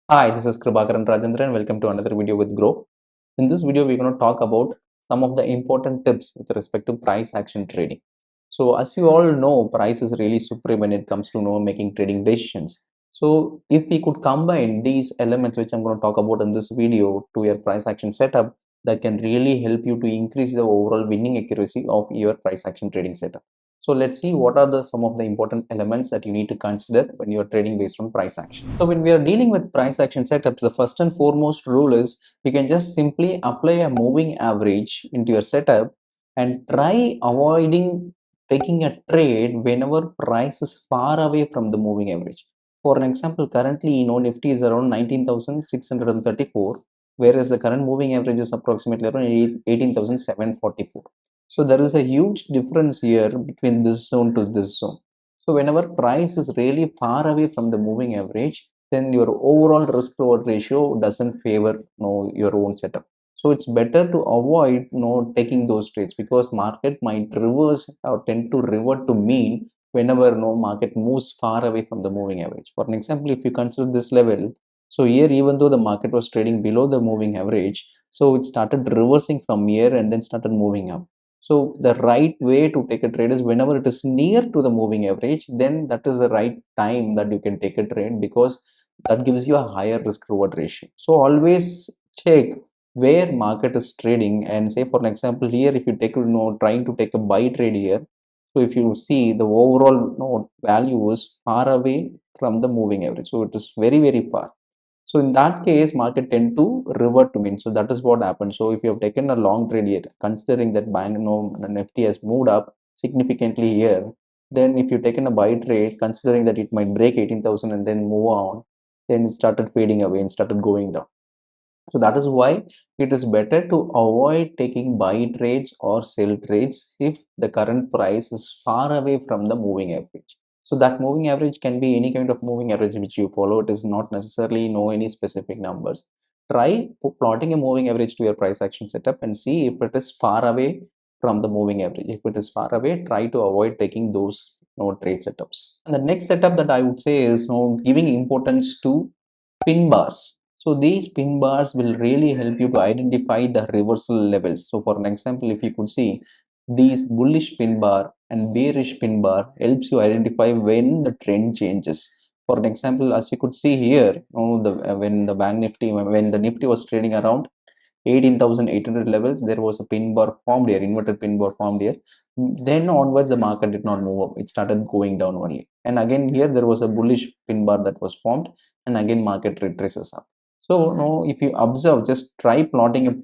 Hi, this is Kirubakaran Rajendran. Welcome to another video with Groww. In this video, we're going to talk about some of the important tips with respect to price action trading. So, as you all know, price is really supreme when it comes to making trading decisions. So, if we could combine these elements, which I'm going to talk about in this video, to your price action setup, that can really help you to increase the overall winning accuracy of your price action trading setup. So let's see what are some of the important elements that you need to consider when you're trading based on price action. So when we are dealing with price action setups, the first and foremost rule is you can just simply apply a moving average into your setup and try avoiding taking a trade whenever price is far away from the moving average. For an example, currently Nifty is around 19,634, whereas the current moving average is approximately around 18,744. So there is a huge difference here between this zone to this zone. So whenever price is really far away from the moving average, then your overall risk reward ratio doesn't favor your own setup. So it's better to avoid taking those trades, because market might reverse or tend to revert to mean whenever market moves far away from the moving average. For an example, if you consider this level, so here even though the market was trading below the moving average, so it started reversing from here and then started moving up. So the right way to take a trade is whenever it is near to the moving average, then that is the right time that you can take a trade, because that gives you a higher risk reward ratio. So always check where market is trading, and say for an example here, if you take trying to take a buy trade here, so if you see the overall value is far away from the moving average, so it is very far. So in that case, market tend to revert to mean. So that is what happens. So if you have taken a long trade here, considering that Nifty has moved up significantly here, then if you've taken a buy trade, considering that it might break 18,000 and then move on, then it started fading away and started going down. So that is why it is better to avoid taking buy trades or sell trades if the current price is far away from the moving average. So that moving average can be any kind of moving average which you follow. It is not necessarily any specific numbers. Try plotting a moving average to your price action setup and see if it is far away from the moving average. If it is far away, try to avoid taking those trade setups. And the next setup that I would say is giving importance to pin bars. So these pin bars will really help you to identify the reversal levels. So for an example, if you could see these bullish pin bar and bearish pin bar helps you identify when the trend changes. For an example, as you could see here, when the bank nifty, when the nifty was trading around 18,800 levels, there was a pin bar formed here, inverted pin bar formed here. Then onwards, the market did not move up. It started going down only. And again, here there was a bullish pin bar that was formed, and again, market retraces up. So, if you observe, just try plotting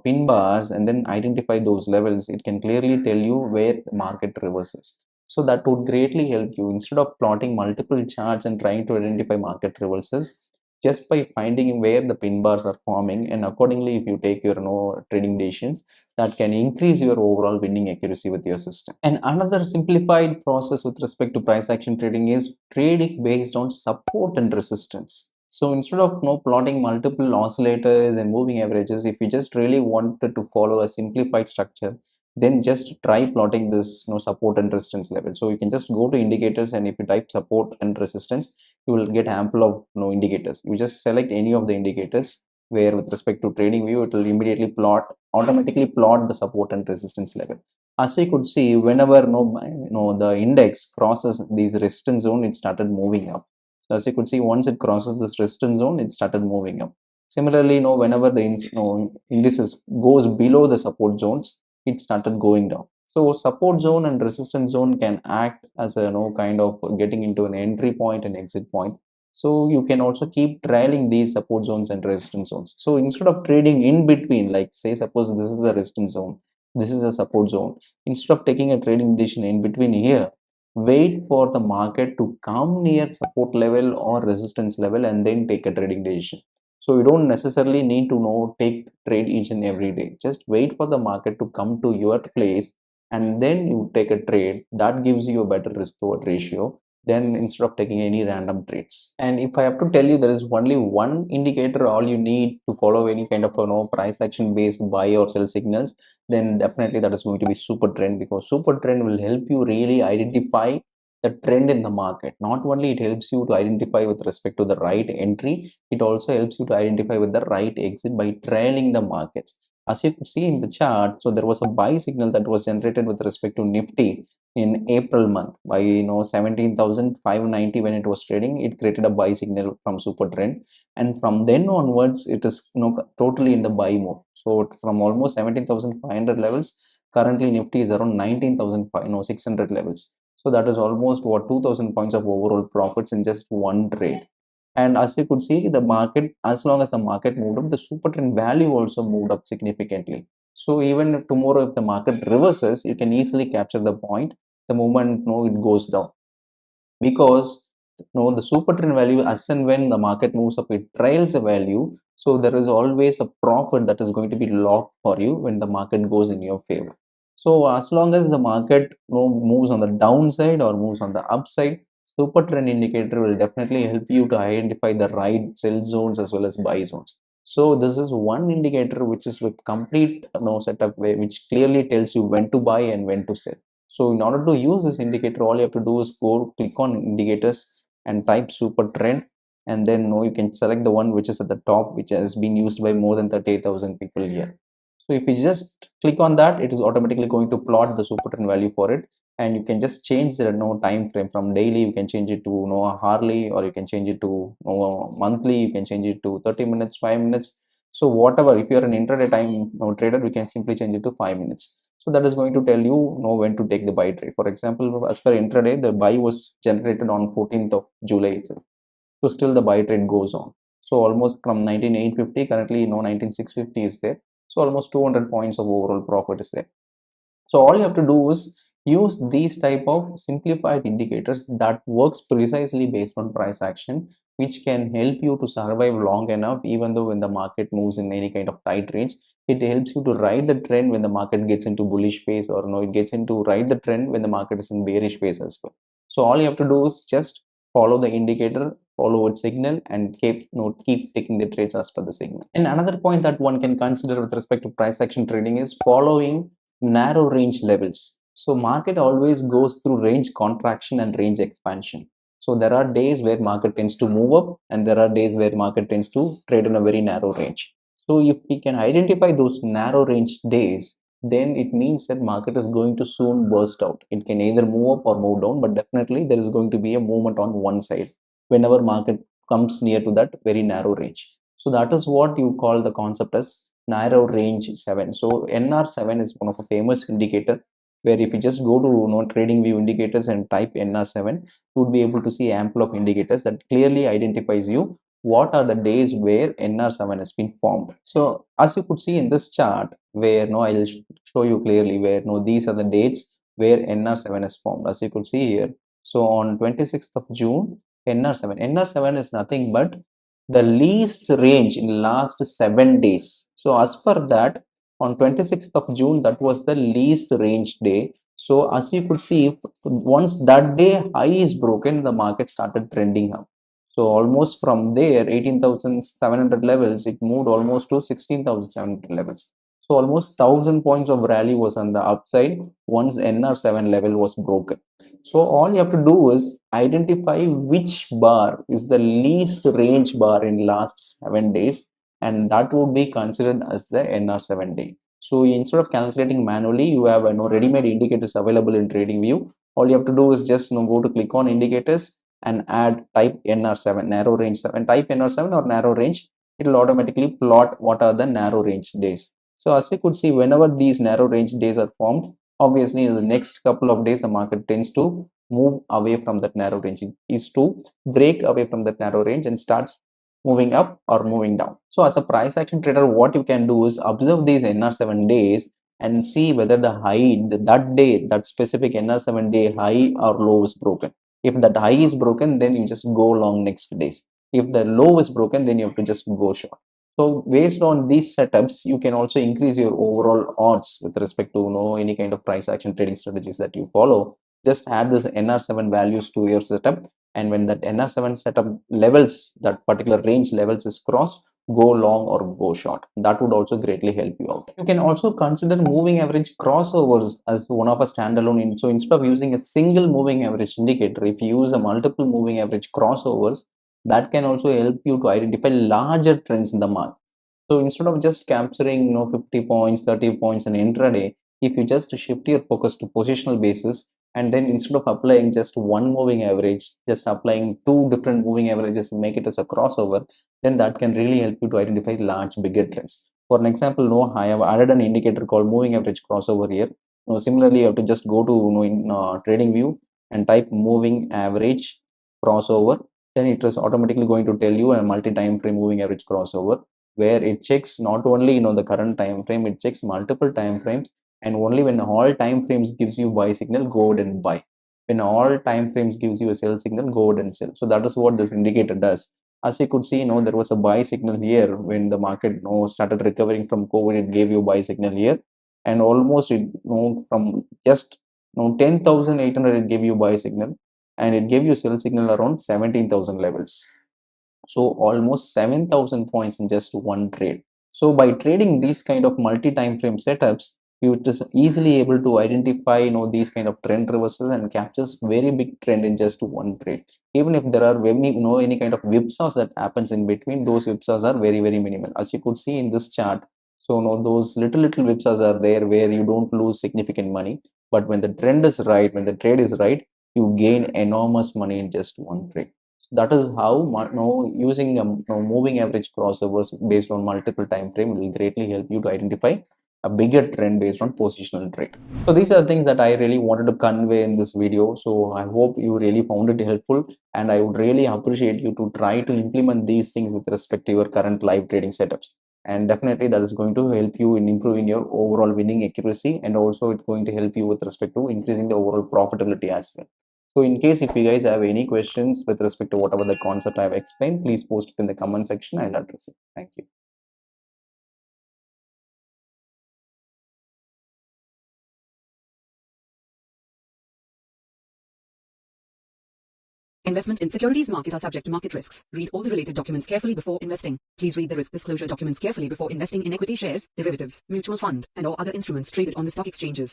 pin bars and then identify those levels. It can clearly tell you where the market reverses. So that would greatly help you. Instead of plotting multiple charts and trying to identify market reverses, just by finding where the pin bars are forming, and accordingly if you take your trading decisions, that can increase your overall winning accuracy with your system. And another simplified process with respect to price action trading is trading based on support and resistance. So instead of plotting multiple oscillators and moving averages, if you just really wanted to follow a simplified structure, then just try plotting this support and resistance level. So you can just go to indicators, and if you type support and resistance, you will get ample of indicators. You just select any of the indicators where with respect to trading view, it will immediately automatically plot the support and resistance level. As you could see, whenever the index crosses these resistance zone, it started moving up. So as you could see, once it crosses this resistance zone, it started moving up. Similarly, whenever the indices goes below the support zones, it started going down. So support zone and resistance zone can act as a kind of getting into an entry point and exit point. So you can also keep trailing these support zones and resistance zones. So instead of trading in between, like say suppose this is the resistance zone, this is a support zone, instead of taking a trading decision in between here, wait for the market to come near support level or resistance level and then take a trading decision. So you don't necessarily need to take trade each and every day. Just wait for the market to come to your place and then you take a trade. That gives you a better risk reward ratio than instead of taking any random trades. And if I have to tell you, there is only one indicator all you need to follow any kind of price action based buy or sell signals, then definitely that is going to be super trend, because super trend will help you really identify the trend in the market. Not only it helps you to identify with respect to the right entry, it also helps you to identify with the right exit by trailing the markets. As you could see in the chart, so there was a buy signal that was generated with respect to Nifty in April month by 17,590 when it was trading. It created a buy signal from super trend, and from then onwards it is totally in the buy mode. So from almost 17,500 levels, currently Nifty is around 19,600 levels. So that is almost what 2,000 points of overall profits in just one trade. And as you could see, the market, as long as the market moved up, the super trend value also moved up significantly. So even if tomorrow, if the market reverses, you can easily capture the point the moment it goes down, because the super trend value, as and when the market moves up, it trails a value. So there is always a profit that is going to be locked for you when the market goes in your favor. So as long as the market moves on the downside or moves on the upside, super trend indicator will definitely help you to identify the right sell zones as well as buy zones. So this is one indicator which is with complete setup, which clearly tells you when to buy and when to sell. So in order to use this indicator, all you have to do is go click on indicators and type super trend, and then you can select the one which is at the top, which has been used by more than 38,000 people here. So if you just click on that, it is automatically going to plot the super trend value for it, and you can just change the time frame from daily. You can change it to hourly, or you can change it to monthly. You can change it to 30 minutes, 5 minutes. So whatever, if you are an intraday time trader, we can simply change it to 5 minutes. So that is going to tell you when to take the buy trade. For example, as per intraday, the buy was generated on 14th of July itself. So still the buy trade goes on. So almost from 19,850, currently 19,650 is there. So almost 200 points of overall profit is there. So all you have to do is use these type of simplified indicators that works precisely based on price action, which can help you to survive long enough, even though when the market moves in any kind of tight range. It helps you to ride the trend when the market gets into bullish phase, or it gets into ride the trend when the market is in bearish phase as well. So all you have to do is just follow the indicator, follow its signal, and keep taking the trades as per the signal. And another point that one can consider with respect to price action trading is following narrow range levels. So market always goes through range contraction and range expansion. So there are days where market tends to move up, and there are days where market tends to trade in a very narrow range. So if we can identify those narrow range days, then it means that market is going to soon burst out. It can either move up or move down, but definitely there is going to be a movement on one side whenever market comes near to that very narrow range. So that is what you call the concept as narrow range 7. So NR7 is one of a famous indicator, where if you just go to trading view indicators and type NR7, you would be able to see ample of indicators that clearly identifies you what are the days where NR7 has been formed. So as you could see in this chart, where I'll show you clearly where these are the dates where NR7 is formed. As you could see here, so on 26th of June, NR7 is nothing but the least range in last 7 days. So as per that, on 26th of June, that was the least range day. So as you could see, once that day high is broken, the market started trending up. So almost from there, 18,700 levels, it moved almost to 16,700 levels. So almost 1,000 points of rally was on the upside once NR7 level was broken. So all you have to do is identify which bar is the least range bar in last 7 days, and that would be considered as the NR7 day. So instead of calculating manually, you have ready-made indicators available in TradingView. All you have to do is just go to click on indicators and type NR7, narrow range 7, type NR7 or narrow range. It will automatically plot what are the narrow range days. So as you could see, whenever these narrow range days are formed, obviously in the next couple of days the market tends to move away from that narrow range. It is to break away from that narrow range and starts moving up or moving down. So as a price action trader, what you can do is observe these NR7 days and see whether the high that day, that specific NR7 day high or low is broken. If that high is broken, then you just go long next days. If the low is broken, then you have to just go short. So based on these setups, you can also increase your overall odds with respect to any kind of price action trading strategies that you follow. Just add this NR7 values to your setup, and when that NR7 setup levels, that particular range levels is crossed, go long or go short. That would also greatly help you out. You can also consider moving average crossovers as one of a standalone. So instead of using a single moving average indicator, if you use a multiple moving average crossovers, that can also help you to identify larger trends in the market. So instead of just capturing 50 points, 30 points in intraday, if you just shift your focus to positional basis, and then instead of applying just one moving average, just applying two different moving averages and make it as a crossover, then that can really help you to identify large bigger trends. For an example, I have added an indicator called moving average crossover here. Similarly, you have to just go to in trading view and type moving average crossover. Then it is automatically going to tell you a multi-time frame moving average crossover, where it checks not only the current time frame, it checks multiple time frames, and only when all time frames gives you buy signal, go ahead and buy. When all time frames gives you a sell signal, go ahead and sell. So that is what this indicator does. As you could see, there was a buy signal here when the market started recovering from COVID. It gave you buy signal here, and almost from just 10,800 it gave you buy signal, and it gave you sell signal around 17,000 levels. So almost 7,000 points in just one trade. So by trading these kind of multi-time frame setups, you just easily able to identify these kind of trend reversals and captures very big trend in just one trade. Even if there are any kind of whipsaws that happens in between, those whipsaws are very minimal, as you could see in this chart. So those little whipsaws are there where you don't lose significant money, but when the trend is right, when the trade is right, you gain enormous money in just one trade. That is how using moving average crossovers based on multiple time frame will greatly help you to identify a bigger trend based on positional trade. So these are things that I really wanted to convey in this video. So I hope you really found it helpful, and I would really appreciate you to try to implement these things with respect to your current live trading setups. And definitely that is going to help you in improving your overall winning accuracy, and also it's going to help you with respect to increasing the overall profitability as well. So in case if you guys have any questions with respect to whatever the concept I have explained, please post it in the comment section. I'll address it. Thank you. Investment in securities market are subject to market risks. Read all the related documents carefully before investing. Please read the risk disclosure documents carefully before investing in equity shares, derivatives, mutual fund, and or other instruments traded on the stock exchanges.